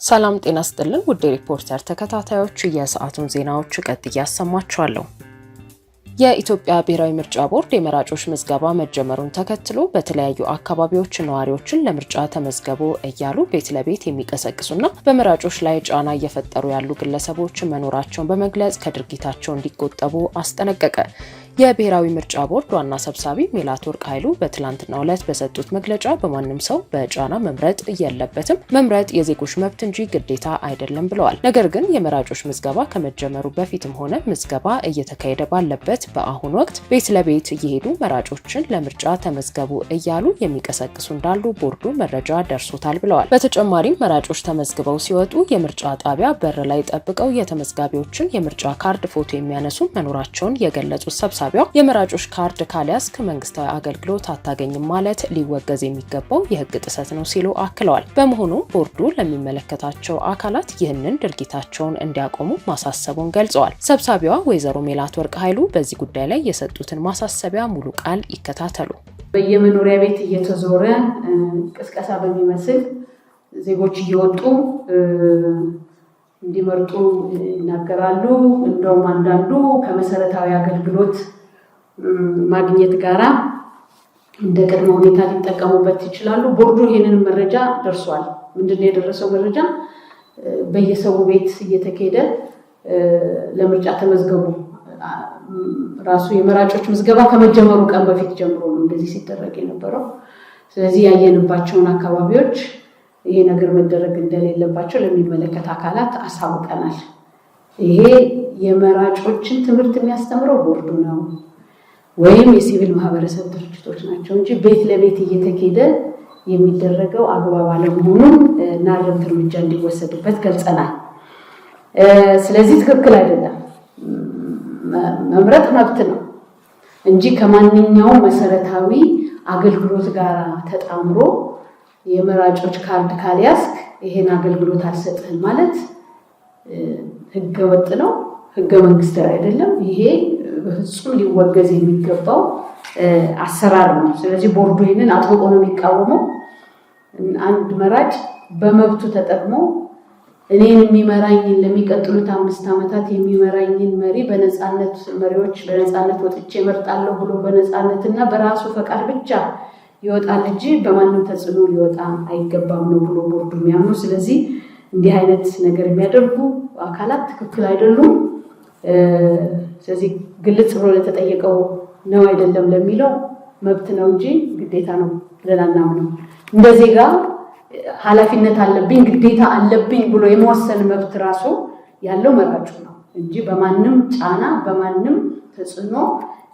ሰላም ጤና ይስጥልን ውድ ሪፖርተር ተከታታዮች የሰዓቱን ዜናዎች ቀጥዬ ያሰማችኋለሁ። የኢትዮጵያ ብሔራዊ ምርጫ ቦርድ የመራጮች ምዝገባ መጀመሩን ተከትሎ በተለያዩ አካባቢዎች ነዋሪዎችን ለምርጫ ተመዝገቡ እያሉ ቤት ለቤት የሚቀሰቅሱና በመራጮች ላይ ጫና እየፈጠሩ ያሉ ግለሰቦች መኖራቸውን በመግለጽ ከድርጊታቸው እንዲቆጠቡ አስጠነቀቀ። የብሔራዊ ምርጫ ቦርድ ዋና ሰብሳቢ ሜላትወርቅ ኃይሉ በትላንትናው ዕለት በሰጡት መግለጫ በማንም ሰው በጫና መምረጥ የለበትም፣ መምረጥ የዜጎች መብት እንጂ ግዴታ አይደለም ብለዋል። ነገር ግን የመራጮች ምዝገባ ከመጀመሩ በፊትም ሆነ ምዝገባ እየተካሄደ ባለበት በአሁኑ ወቅት ቤት ለቤት እየሄዱ መራጮችን ለምርጫ ተመዝገቡ እያሉ የሚቀሰቅሱ እንዳሉ ቦርዱ መረጃ ደርሶታል ብለዋል። በተጨማሪም መራጮች ተመዝግበው ሲወጡ የምርጫ ጣቢያ በር ላይ ጠብቀው የተመዝጋቢዎችን የምርጫ ካርድ ፎቶ የሚያነሱ መኖራቸውን የገለጹት ሰብሳቢ የመራጮች ካርድ ካልያዝክ መንግስታዊ አገልግሎት አታገኝም ማለት ሊወገዝ የሚገባው የህግ ጥሰት ነው ሲሉ አክለዋል። በመሆኑም ቦርዱ ለሚመለከታቸው አካላት ይህንን ድርጊታቸውን እንዲያቆሙ ማሳሰቡን ገልጸዋል። ሰብሳቢዋ ወይዘሮ ሜላትወርቅ ኃይሉ በዚህ ጉዳይ ላይ የሰጡትን ማሳሰቢያ ሙሉ ቃል ይከታተሉ። በየመኖሪያ ቤት እየተዞረ ቅስቀሳ በሚመስል ዜጎች እየወጡ እንዲመርጡ ይናገራሉ። እንደውም አንዳንዱ ከመሰረታዊ አገልግሎት ማግኘት ጋራ እንደ ቅድመ ሁኔታ ሊጠቀሙበት ይችላሉ። ቦርዱ ይሄንን መረጃ ደርሷል። ምንድነው የደረሰው መረጃ? በየሰው ቤት እየተካሄደ ለምርጫ ተመዝገቡ ራሱ የመራጮች ምዝገባ ከመጀመሩ ቀን በፊት ጀምሮ ነው እንደዚህ ሲደረግ የነበረው። ስለዚህ ያየንባቸውን አካባቢዎች ይሄ ነገር መደረግ እንደሌለባቸው ለሚመለከት አካላት አሳውቀናል። ይሄ የመራጮችን ትምህርት የሚያስተምረው ቦርዱ ነው ወይም የሲቪል ማህበረሰብ ድርጅቶች ናቸው እንጂ ቤት ለቤት እየተካሄደ የሚደረገው አግባብ አለመሆኑን እና እርምጃ እንዲወሰድበት ገልጸናል። ስለዚህ ትክክል አይደለም። መምረጥ መብት ነው እንጂ ከማንኛውም መሰረታዊ አገልግሎት ጋር ተጣምሮ የመራጮች ካርድ ካልያዝክ ይሄን አገልግሎት አልሰጥህም ማለት ህገ ወጥ ነው፣ ህገ መንግስታዊ አይደለም። ይሄ በፍጹም ሊወገዝ የሚገባው አሰራር ነው። ስለዚህ ቦርዱ ይሄንን አጥብቆ ነው የሚቃወመው። አንድ መራጭ በመብቱ ተጠቅሞ እኔን የሚመራኝን ለሚቀጥሉት 5 ዓመታት የሚመራኝን መሪ መሪዎች በነፃነት ወጥቼ እመርጣለሁ ብሎ በነፃነትና በራሱ ፈቃድ ብቻ ይወጣል እንጂ በማንም ተጽዕኖ ሊወጣ አይገባም ነው ብሎ ቦርዱ የሚያምኑ። ስለዚህ እንዲህ አይነት ነገር የሚያደርጉ አካላት ትክክል አይደሉም። ስለዚህ ግልጽ ብሎ ለተጠየቀው ነው አይደለም ለሚለው መብት ነው እንጂ ግዴታ ነው ብለን አናምንም። እንደ ዜጋ ኃላፊነት አለብኝ ግዴታ አለብኝ ብሎ የመወሰን መብት ራሱ ያለው መራጩ ነው እንጂ በማንም ጫና በማንም ተጽዕኖ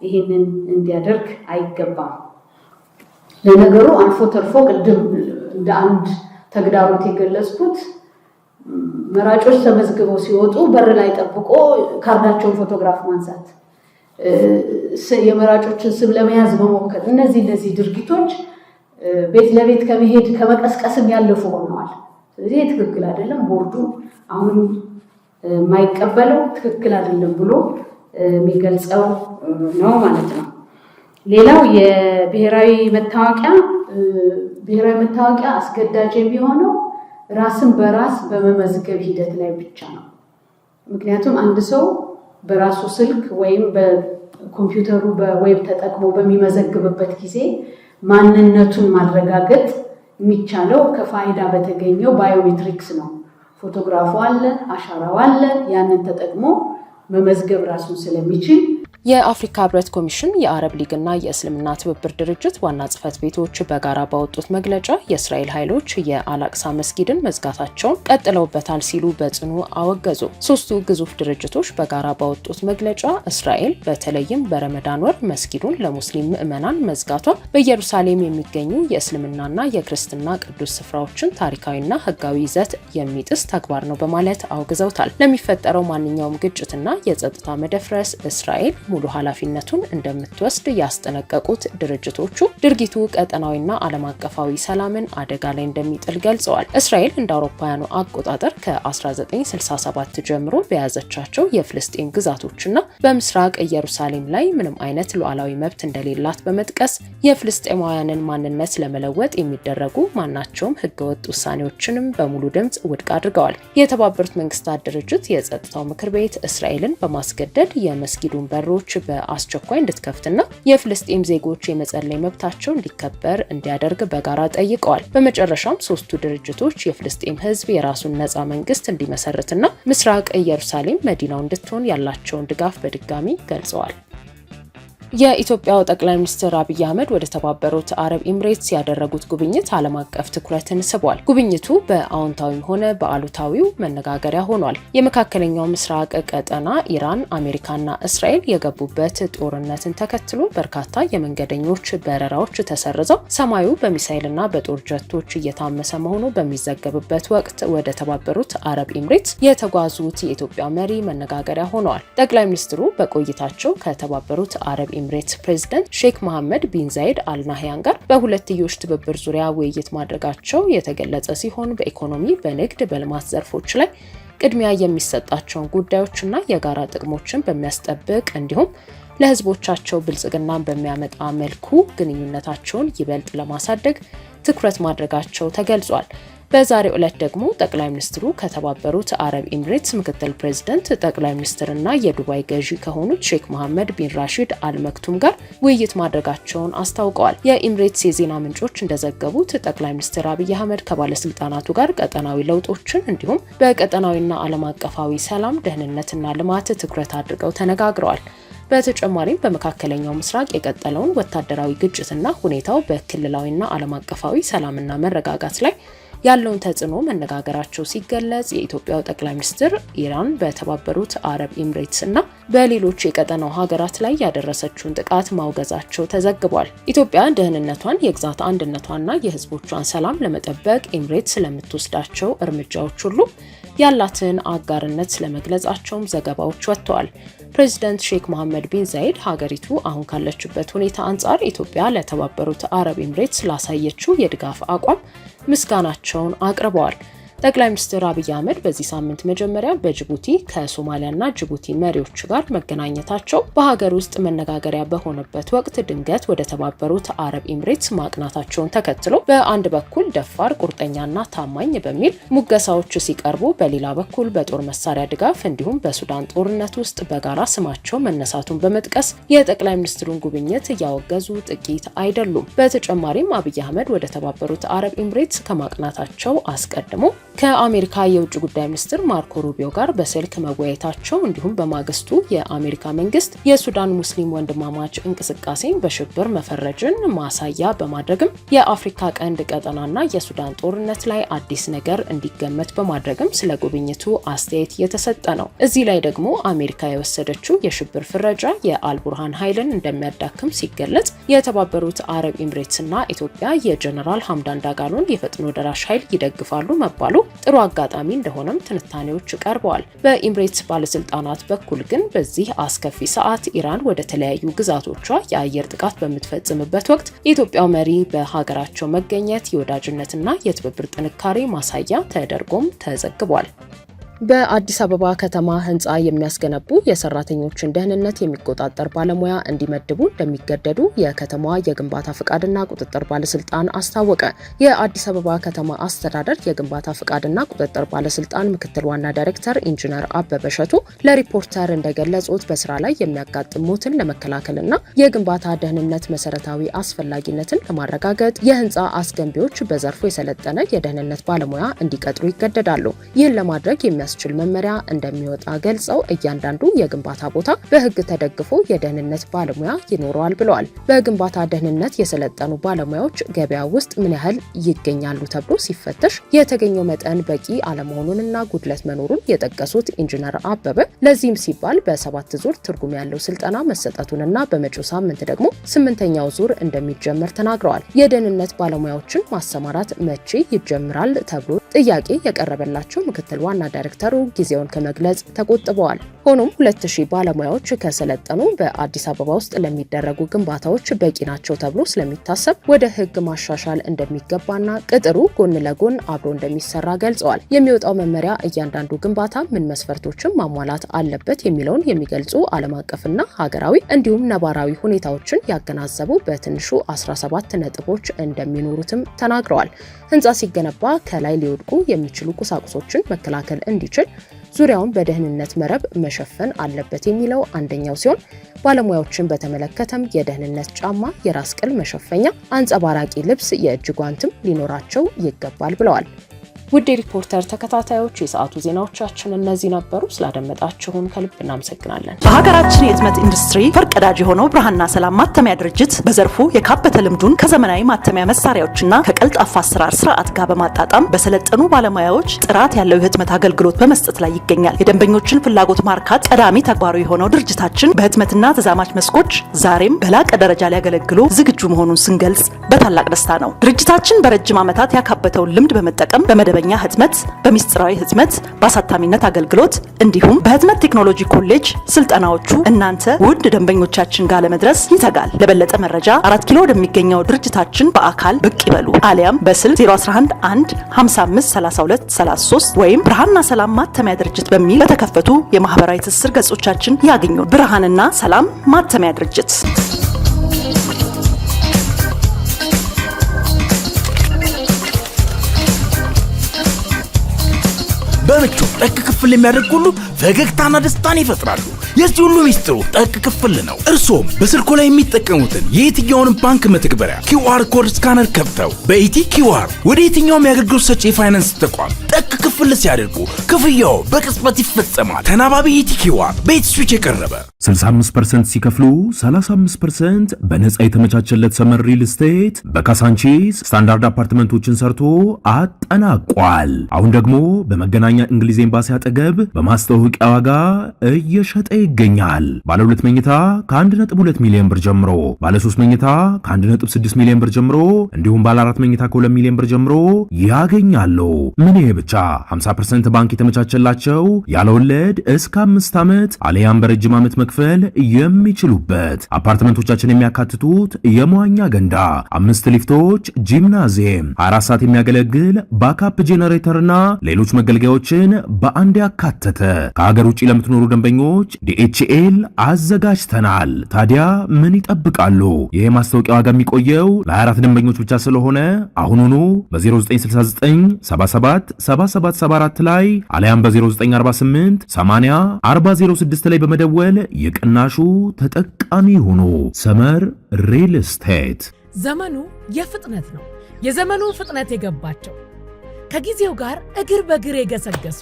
ይሄንን እንዲያደርግ አይገባም። ለነገሩ አልፎ ተርፎ ቅድም እንደ አንድ ተግዳሮት የገለጽኩት መራጮች ተመዝግበው ሲወጡ በር ላይ ጠብቆ ካርዳቸውን ፎቶግራፍ ማንሳት፣ የመራጮችን ስም ለመያዝ መሞከር፣ እነዚህ ድርጊቶች ቤት ለቤት ከመሄድ ከመቀስቀስም ያለፉ ሆነዋል። ስለዚህ ትክክል አይደለም። ቦርዱ አሁን የማይቀበለው ትክክል አይደለም ብሎ የሚገልጸው ነው ማለት ነው። ሌላው የብሔራዊ መታወቂያ አስገዳጅ የሚሆነው ራስን በራስ በመመዝገብ ሂደት ላይ ብቻ ነው። ምክንያቱም አንድ ሰው በራሱ ስልክ ወይም በኮምፒውተሩ በዌብ ተጠቅሞ በሚመዘግብበት ጊዜ ማንነቱን ማረጋገጥ የሚቻለው ከፋይዳ በተገኘው ባዮሜትሪክስ ነው። ፎቶግራፉ አለ፣ አሻራው አለ። ያንን ተጠቅሞ መመዝገብ ራሱን ስለሚችል የአፍሪካ ህብረት ኮሚሽን የአረብ ሊግና የእስልምና ትብብር ድርጅት ዋና ጽህፈት ቤቶች በጋራ ባወጡት መግለጫ የእስራኤል ኃይሎች የአላቅሳ መስጊድን መዝጋታቸውን ቀጥለውበታል ሲሉ በጽኑ አወገዙ። ሶስቱ ግዙፍ ድርጅቶች በጋራ ባወጡት መግለጫ እስራኤል በተለይም በረመዳን ወር መስጊዱን ለሙስሊም ምዕመናን መዝጋቷ በኢየሩሳሌም የሚገኙ የእስልምናና የክርስትና ቅዱስ ስፍራዎችን ታሪካዊና ህጋዊ ይዘት የሚጥስ ተግባር ነው በማለት አውግዘውታል። ለሚፈጠረው ማንኛውም ግጭትና የጸጥታ መደፍረስ እስራኤል ሙሉ ኃላፊነቱን እንደምትወስድ ያስጠነቀቁት ድርጅቶቹ ድርጊቱ ቀጠናዊና ዓለም አቀፋዊ ሰላምን አደጋ ላይ እንደሚጥል ገልጸዋል። እስራኤል እንደ አውሮፓውያኑ አቆጣጠር ከ1967 ጀምሮ በያዘቻቸው የፍልስጤም ግዛቶችና በምስራቅ ኢየሩሳሌም ላይ ምንም አይነት ሉዓላዊ መብት እንደሌላት በመጥቀስ የፍልስጤማውያንን ማንነት ለመለወጥ የሚደረጉ ማናቸውም ህገወጥ ውሳኔዎችንም በሙሉ ድምጽ ውድቅ አድርገዋል። የተባበሩት መንግስታት ድርጅት የጸጥታው ምክር ቤት እስራኤልን በማስገደድ የመስጊዱን በሮች በአስቸኳይ እንድትከፍትና የፍልስጤም ዜጎች የመጸለይ መብታቸው እንዲከበር እንዲያደርግ በጋራ ጠይቀዋል። በመጨረሻም ሶስቱ ድርጅቶች የፍልስጤም ህዝብ የራሱን ነጻ መንግስት እንዲመሰርትና ምስራቅ ኢየሩሳሌም መዲናው እንድትሆን ያላቸውን ድጋፍ በድጋሚ ገልጸዋል። የኢትዮጵያው ጠቅላይ ሚኒስትር አብይ አህመድ ወደ ተባበሩት አረብ ኤምሬትስ ያደረጉት ጉብኝት ዓለም አቀፍ ትኩረትን ስቧል። ጉብኝቱ በአዎንታዊም ሆነ በአሉታዊው መነጋገሪያ ሆኗል። የመካከለኛው ምስራቅ ቀጠና ኢራን፣ አሜሪካና እስራኤል የገቡበት ጦርነትን ተከትሎ በርካታ የመንገደኞች በረራዎች ተሰርዘው ሰማዩ በሚሳኤልና በጦር ጀቶች እየታመሰ መሆኑ በሚዘገብበት ወቅት ወደ ተባበሩት አረብ ኤምሬትስ የተጓዙት የኢትዮጵያ መሪ መነጋገሪያ ሆነዋል። ጠቅላይ ሚኒስትሩ በቆይታቸው ከተባበሩት አረብ ኤምሬትስ ፕሬዝዳንት ሼክ መሐመድ ቢን ዛይድ አልናህያን ጋር በሁለትዮሽ ትብብር ዙሪያ ውይይት ማድረጋቸው የተገለጸ ሲሆን በኢኮኖሚ፣ በንግድ፣ በልማት ዘርፎች ላይ ቅድሚያ የሚሰጣቸውን ጉዳዮችና የጋራ ጥቅሞችን በሚያስጠብቅ እንዲሁም ለህዝቦቻቸው ብልጽግናን በሚያመጣ መልኩ ግንኙነታቸውን ይበልጥ ለማሳደግ ትኩረት ማድረጋቸው ተገልጿል። በዛሬው ዕለት ደግሞ ጠቅላይ ሚኒስትሩ ከተባበሩት አረብ ኤምሬትስ ምክትል ፕሬዝዳንት ጠቅላይ ሚኒስትርና የዱባይ ገዢ ከሆኑት ሼክ መሐመድ ቢን ራሺድ አልመክቱም ጋር ውይይት ማድረጋቸውን አስታውቀዋል። የኤምሬትስ የዜና ምንጮች እንደዘገቡት ጠቅላይ ሚኒስትር አብይ አህመድ ከባለስልጣናቱ ጋር ቀጠናዊ ለውጦችን እንዲሁም በቀጠናዊና ዓለም አቀፋዊ ሰላም፣ ደህንነትና ልማት ትኩረት አድርገው ተነጋግረዋል። በተጨማሪም በመካከለኛው ምስራቅ የቀጠለውን ወታደራዊ ግጭትና ሁኔታው በክልላዊና ዓለም አቀፋዊ ሰላምና መረጋጋት ላይ ያለውን ተጽዕኖ መነጋገራቸው ሲገለጽ የኢትዮጵያው ጠቅላይ ሚኒስትር ኢራን በተባበሩት አረብ ኤምሬትስ እና በሌሎች የቀጠናው ሀገራት ላይ ያደረሰችውን ጥቃት ማውገዛቸው ተዘግቧል። ኢትዮጵያ ደህንነቷን፣ የግዛት አንድነቷንና የሕዝቦቿን ሰላም ለመጠበቅ ኤምሬትስ ስለምትወስዳቸው እርምጃዎች ሁሉ ያላትን አጋርነት ስለመግለጻቸውም ዘገባዎች ወጥተዋል። ፕሬዚዳንት ሼክ መሐመድ ቢን ዛይድ ሀገሪቱ አሁን ካለችበት ሁኔታ አንጻር ኢትዮጵያ ለተባበሩት አረብ ኤምሬትስ ላሳየችው የድጋፍ አቋም ምስጋናቸውን አቅርበዋል። ጠቅላይ ሚኒስትር አብይ አህመድ በዚህ ሳምንት መጀመሪያ በጅቡቲ ከሶማሊያና ጅቡቲ መሪዎች ጋር መገናኘታቸው በሀገር ውስጥ መነጋገሪያ በሆነበት ወቅት ድንገት ወደ ተባበሩት አረብ ኤምሬትስ ማቅናታቸውን ተከትሎ በአንድ በኩል ደፋር፣ ቁርጠኛና ታማኝ በሚል ሙገሳዎች ሲቀርቡ፣ በሌላ በኩል በጦር መሳሪያ ድጋፍ እንዲሁም በሱዳን ጦርነት ውስጥ በጋራ ስማቸው መነሳቱን በመጥቀስ የጠቅላይ ሚኒስትሩን ጉብኝት እያወገዙ ጥቂት አይደሉም። በተጨማሪም አብይ አህመድ ወደ ተባበሩት አረብ ኤምሬትስ ከማቅናታቸው አስቀድሞ ከአሜሪካ የውጭ ጉዳይ ሚኒስትር ማርኮ ሩቢዮ ጋር በስልክ መወያየታቸው እንዲሁም በማግስቱ የአሜሪካ መንግስት የሱዳን ሙስሊም ወንድማማች እንቅስቃሴን በሽብር መፈረጅን ማሳያ በማድረግም የአፍሪካ ቀንድ ቀጠናና የሱዳን ጦርነት ላይ አዲስ ነገር እንዲገመት በማድረግም ስለ ጉብኝቱ አስተያየት እየተሰጠ ነው። እዚህ ላይ ደግሞ አሜሪካ የወሰደችው የሽብር ፍረጃ የአልቡርሃን ኃይልን እንደሚያዳክም ሲገለጽ፣ የተባበሩት አረብ ኤምሬትስና ኢትዮጵያ የጀነራል ሐምዳን ዳጋሎን የፈጥኖ ደራሽ ኃይል ይደግፋሉ መባሉ ጥሩ አጋጣሚ እንደሆነም ትንታኔዎች ቀርበዋል። በኤምሬትስ ባለስልጣናት በኩል ግን በዚህ አስከፊ ሰዓት ኢራን ወደ ተለያዩ ግዛቶቿ የአየር ጥቃት በምትፈጽምበት ወቅት የኢትዮጵያው መሪ በሀገራቸው መገኘት የወዳጅነትና የትብብር ጥንካሬ ማሳያ ተደርጎም ተዘግቧል። በአዲስ አበባ ከተማ ህንፃ የሚያስገነቡ የሰራተኞችን ደህንነት የሚቆጣጠር ባለሙያ እንዲመድቡ እንደሚገደዱ የከተማዋ የግንባታ ፍቃድና ቁጥጥር ባለስልጣን አስታወቀ። የአዲስ አበባ ከተማ አስተዳደር የግንባታ ፍቃድና ቁጥጥር ባለስልጣን ምክትል ዋና ዳይሬክተር ኢንጂነር አበበ እሸቱ ለሪፖርተር እንደገለጹት በስራ ላይ የሚያጋጥሙትን ለመከላከልና የግንባታ ደህንነት መሰረታዊ አስፈላጊነትን ለማረጋገጥ የህንፃ አስገንቢዎች በዘርፉ የሰለጠነ የደህንነት ባለሙያ እንዲቀጥሩ ይገደዳሉ። ይህን ለማድረግ የሚያስችል መመሪያ እንደሚወጣ ገልጸው እያንዳንዱ የግንባታ ቦታ በህግ ተደግፎ የደህንነት ባለሙያ ይኖረዋል ብለዋል። በግንባታ ደህንነት የሰለጠኑ ባለሙያዎች ገበያ ውስጥ ምን ያህል ይገኛሉ ተብሎ ሲፈተሽ የተገኘው መጠን በቂ አለመሆኑንና ጉድለት መኖሩን የጠቀሱት ኢንጂነር አበበ ለዚህም ሲባል በ7 ዙር ትርጉም ያለው ስልጠና መሰጠቱንና በመጪው ሳምንት ደግሞ 8ኛው ዙር እንደሚጀመር ተናግረዋል። የደህንነት ባለሙያዎችን ማሰማራት መቼ ይጀምራል ተብሎ ጥያቄ የቀረበላቸው ምክትል ዋና ዳይሬክተር ዳይሬክተሩ ጊዜውን ከመግለጽ ተቆጥበዋል። ሆኖም 2000 ባለሙያዎች ከሰለጠኑ በአዲስ አበባ ውስጥ ለሚደረጉ ግንባታዎች በቂ ናቸው ተብሎ ስለሚታሰብ ወደ ህግ ማሻሻል እንደሚገባና ቅጥሩ ጎን ለጎን አብሮ እንደሚሰራ ገልጸዋል። የሚወጣው መመሪያ እያንዳንዱ ግንባታ ምን መስፈርቶችን ማሟላት አለበት የሚለውን የሚገልጹ ዓለም አቀፍና ሀገራዊ እንዲሁም ነባራዊ ሁኔታዎችን ያገናዘቡ በትንሹ 17 ነጥቦች እንደሚኖሩትም ተናግረዋል። ህንጻ ሲገነባ ከላይ ሊወድቁ የሚችሉ ቁሳቁሶችን መከላከል እንዲችል ዙሪያውን በደህንነት መረብ መሸፈን አለበት የሚለው አንደኛው ሲሆን ባለሙያዎችን በተመለከተም የደህንነት ጫማ፣ የራስ ቅል መሸፈኛ፣ አንጸባራቂ ልብስ፣ የእጅ ጓንትም ሊኖራቸው ይገባል ብለዋል። ውድ ሪፖርተር ተከታታዮች የሰዓቱ ዜናዎቻችን እነዚህ ነበሩ። ስላደመጣችሁን ከልብ እናመሰግናለን። በሀገራችን የህትመት ኢንዱስትሪ ፈርቀዳጅ የሆነው ብርሃንና ሰላም ማተሚያ ድርጅት በዘርፉ የካበተ ልምዱን ከዘመናዊ ማተሚያ መሳሪያዎችና ከቀልጣፋ አሰራር ስርዓት ጋር በማጣጣም በሰለጠኑ ባለሙያዎች ጥራት ያለው የህትመት አገልግሎት በመስጠት ላይ ይገኛል። የደንበኞችን ፍላጎት ማርካት ቀዳሚ ተግባሩ የሆነው ድርጅታችን በህትመትና ተዛማች መስኮች ዛሬም በላቀ ደረጃ ሊያገለግሉ ዝግጁ መሆኑን ስንገልጽ በታላቅ ደስታ ነው። ድርጅታችን በረጅም ዓመታት ያካበተውን ልምድ በመጠቀም በመደበኛ ህትመት፣ በሚስጥራዊ ህትመት፣ በአሳታሚነት አገልግሎት እንዲሁም በህትመት ቴክኖሎጂ ኮሌጅ ስልጠናዎቹ እናንተ ውድ ደንበኞቻችን ጋር ለመድረስ ይተጋል። ለበለጠ መረጃ 4 ኪሎ ወደሚገኘው ድርጅታችን በአካል ብቅ ይበሉ። አሊያም በስልክ 011 1 55 32 33 ወይም ብርሃንና ሰላም ማተሚያ ድርጅት በሚል በተከፈቱ የማህበራዊ ትስስር ገጾቻችን ያገኙ። ብርሃንና ሰላም ማተሚያ ድርጅት። በምቹ ጠቅ ክፍል የሚያደርግ ሁሉ ፈገግታና ደስታን ይፈጥራሉ። የዚህ ሁሉ ሚስጥሩ ጠቅ ክፍል ነው። እርሶም በስልኮ ላይ የሚጠቀሙትን የየትኛውንም ባንክ መተግበሪያ QR ኮድ ስካነር ከፍተው በኢቲ QR ወደ የትኛውም የአገልግሎት ሰጪ የፋይናንስ ተቋም ጠቅ ክፍል ሲያደርጉ ክፍያው በቅጽበት ይፈጸማል። ተናባቢ ኢቲ QR ቤት ስዊች የቀረበ 65% ሲከፍሉ 35% በነፃ የተመቻቸለት ሰመር ሪል ስቴት በካሳንቺስ ስታንዳርድ አፓርትመንቶችን ሰርቶ አጠናቋል። አሁን ደግሞ በመገናኛ እንግሊዝ ኤምባሲ አጠገብ በማስተዋወቂያ ዋጋ እየሸጠ ይገኛል። ባለ 2 መኝታ ከ1.2 ሚሊዮን ብር ጀምሮ፣ ባለ 3 መኝታ ከ1.6 ሚሊዮን ብር ጀምሮ እንዲሁም ባለ 4 መኝታ ከ2 ሚሊዮን ብር ጀምሮ ያገኛሉ። ምን ይሄ ብቻ 50% ባንክ የተመቻቸላቸው ያለ ወለድ እስከ 5 ዓመት አሊያም በረጅም ዓመት መክፈል የሚችሉበት አፓርትመንቶቻችን የሚያካትቱት የመዋኛ ገንዳ፣ 5 ሊፍቶች፣ ጂምናዚየም፣ 24 ሰዓት የሚያገለግል ባካፕ ጄነሬተርና ሌሎች መገልገያዎችን በአንድ ያካተተ ከሀገር ውጪ ለምትኖሩ ደንበኞች DHL አዘጋጅተናል። ታዲያ ምን ይጠብቃሉ? ይህ ማስታወቂያ ዋጋ የሚቆየው ለ24 ደንበኞች ብቻ ስለሆነ አሁኑኑ በ0969 77 7774 ላይ አሊያም በ0948 80 4006 ላይ በመደወል የቅናሹ ተጠቃሚ ሆኖ ሰመር ሪል ስቴት። ዘመኑ የፍጥነት ነው። የዘመኑ ፍጥነት የገባቸው ከጊዜው ጋር እግር በእግር የገሰገሱ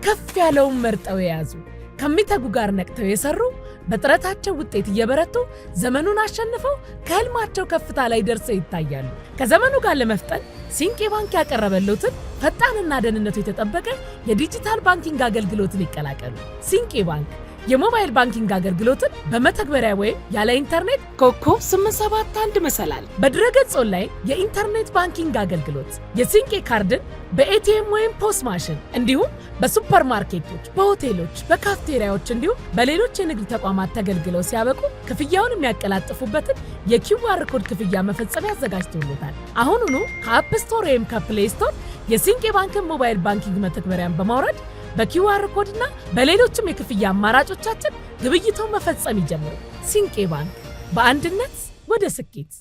ከፍ ያለውን መርጠው የያዙ ከሚተጉ ጋር ነቅተው የሰሩ በጥረታቸው ውጤት እየበረቱ ዘመኑን አሸንፈው ከህልማቸው ከፍታ ላይ ደርሰው ይታያሉ። ከዘመኑ ጋር ለመፍጠን ሲንቄ ባንክ ያቀረበሉትን ፈጣንና ደህንነቱ የተጠበቀ የዲጂታል ባንኪንግ አገልግሎትን ይቀላቀሉ። ሲንቄ ባንክ የሞባይል ባንኪንግ አገልግሎትን በመተግበሪያ ወይም ያለ ኢንተርኔት ኮከብ 871 መሰላል በድረገጽ ላይ የኢንተርኔት ባንኪንግ አገልግሎት የሲንቄ ካርድን በኤቲኤም ወይም ፖስ ማሽን እንዲሁም በሱፐርማርኬቶች፣ በሆቴሎች፣ በካፍቴሪያዎች እንዲሁም በሌሎች የንግድ ተቋማት ተገልግለው ሲያበቁ ክፍያውን የሚያቀላጥፉበትን የኪውአር ኮድ ክፍያ መፈጸሚያ አዘጋጅቶሎታል። አሁኑኑ ከአፕ ስቶር ወይም ከፕሌይ ስቶር የሲንቄ ባንክን ሞባይል ባንኪንግ መተግበሪያን በማውረድ በኪውአር ኮድ እና በሌሎችም የክፍያ አማራጮቻችን ግብይቶን መፈጸም ይጀምሩ። ሲንቄ ባንክ በአንድነት ወደ ስኬት።